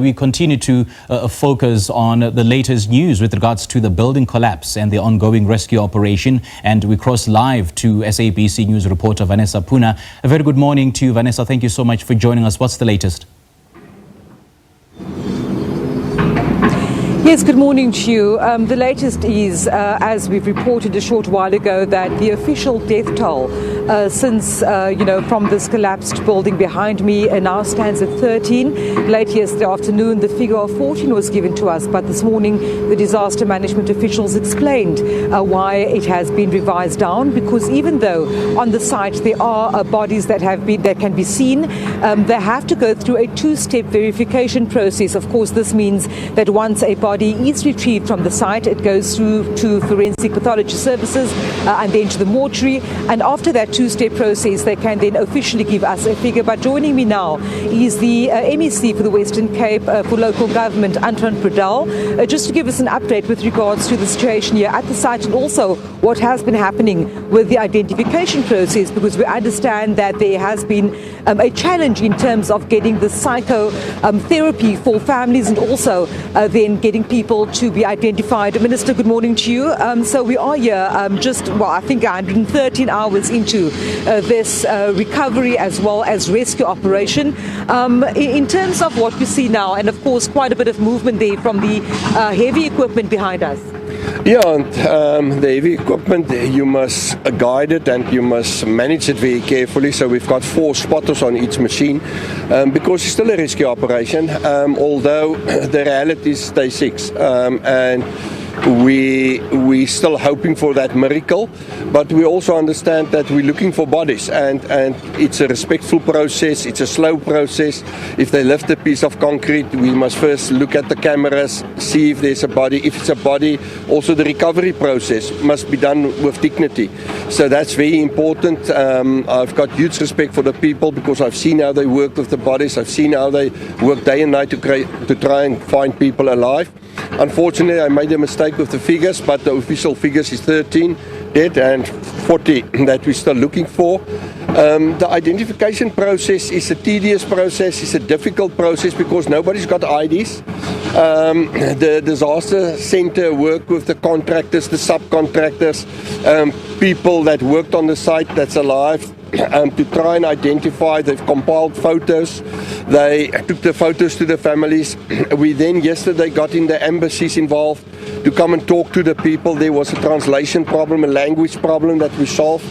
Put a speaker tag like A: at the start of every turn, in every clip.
A: we continue to focus on the latest news with regards to the building collapse and the ongoing rescue operation. And we cross live to SABC News reporter Vanessa Poonah. A very good morning to you, Vanessa. Thank you so much for joining us. What's the latest?
B: Yes, good morning to you. The latest is, as we've reported a short while ago, that the official death toll since, from this collapsed building behind me now stands at 13. Late yesterday afternoon, the figure of 14 was given to us, but this morning the disaster management officials explained why it has been revised down, because even though on the site there are bodies that can be seen, they have to go through a two-step verification process. Of course, this means that once a body is retrieved from the site, it goes through to forensic pathology services and then to the mortuary, and after that two-step process they can then officially give us a figure. But joining me now is the MEC for the Western Cape for local government, Anton Bredell, just to give us an update with regards to the situation here at the site and also what has been happening with the identification process, because we understand that there has been a challenge in terms of getting the psychotherapy for families and also then getting people to be identified. Minister, good morning to you. So we are here I think 113 hours into this recovery as well as rescue operation. In terms of what we see now, and of course quite a bit of movement there from the heavy equipment behind us.
C: Yeah, and the heavy equipment, you must guide it and you must manage it very carefully. So we've got 4 spotters on each machine because it's still a rescue operation, although the reality is day 6. And we're still hoping for that miracle, but we also understand that we're looking for bodies, and it's a respectful process, it's a slow process. If they lift a piece of concrete, we must first look at the cameras, see if there's a body. If it's a body, also the recovery process must be done with dignity. So that's very important. I've got huge respect for the people because I've seen how they work with the bodies. I've seen how they work day and night to try and find people alive. Unfortunately, I made a mistake with the figures, but the official figures is 13 dead and 40 that we're still looking for. The identification process is a tedious process, it's a difficult process because nobody's got IDs. The disaster center worked with the contractors, the subcontractors, people that worked on the site that's alive, to try and identify. They've compiled photos. They took the photos to the families. We then yesterday got in the embassies involved to come and talk to the people. There was a translation problem, a language problem that we solved.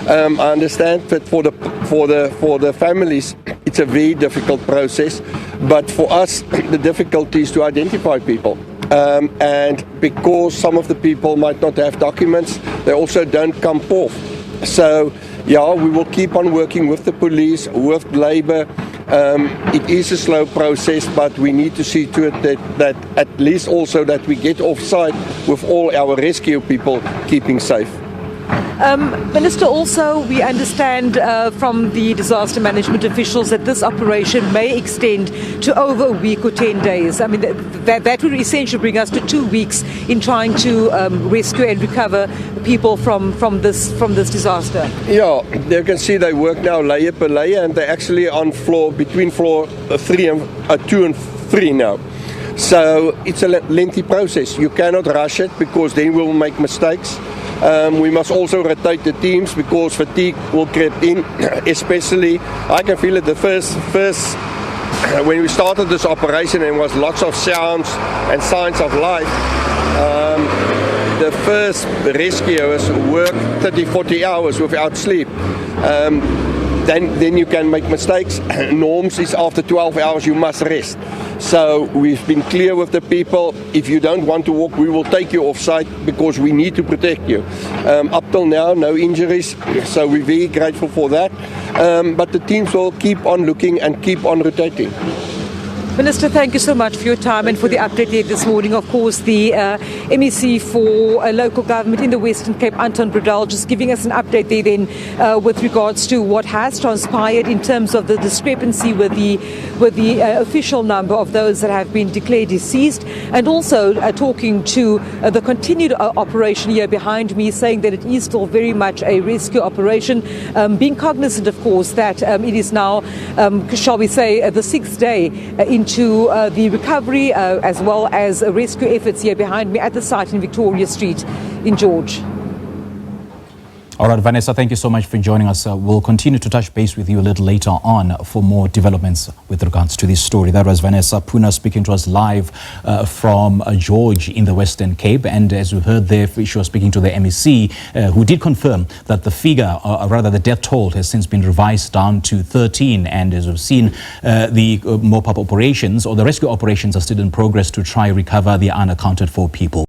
C: I understand that for the families it's a very difficult process, but for us the difficulty is to identify people. And because some of the people might not have documents, they also don't come forth. So yeah, we will keep on working with the police, with Labour. It is a slow process, but we need to see to it that at least also that we get off-site with all our rescue people keeping safe.
B: Minister, also we understand from the disaster management officials that this operation may extend to over a week or 10 days. I mean, that would essentially bring us to 2 weeks in trying to rescue and recover people from this disaster. Yeah,
C: you can see they work now layer per layer, and they're actually on between floor 2 and 3 now. So it's a lengthy process. You cannot rush it because then we'll make mistakes. We must also rotate the teams because fatigue will creep in, especially I can feel it the first when we started this operation and was lots of sounds and signs of life. The first rescuers work 30-40 hours without sleep. Then you can make mistakes. Norms is after 12 hours you must rest. So we've been clear with the people, if you don't want to walk, we will take you off-site because we need to protect you. Up till now, no injuries, so we're very grateful for that. But the teams will keep on looking and keep on rotating.
B: Minister, thank you so much for your time and for the update here this morning. Of course, the MEC for local government in the Western Cape, Anton Bredell, just giving us an update there then with regards to what has transpired in terms of the discrepancy with the official number of those that have been declared deceased, and also talking to the continued operation here behind me, saying that it is still very much a rescue operation, being cognizant, of course, that it is now, shall we say, the 6th day into into the recovery as well as rescue efforts here behind me at the site in Victoria Street in George.
A: All right, Vanessa, thank you so much for joining us. We'll continue to touch base with you a little later on for more developments with regards to this story. That was Vanessa Poonah speaking to us live from George in the Western Cape. And as we heard there, she was speaking to the MEC, who did confirm that the figure, or rather the death toll, has since been revised down to 13. And as we've seen, the mop-up operations or the rescue operations are still in progress to try recover the unaccounted for people.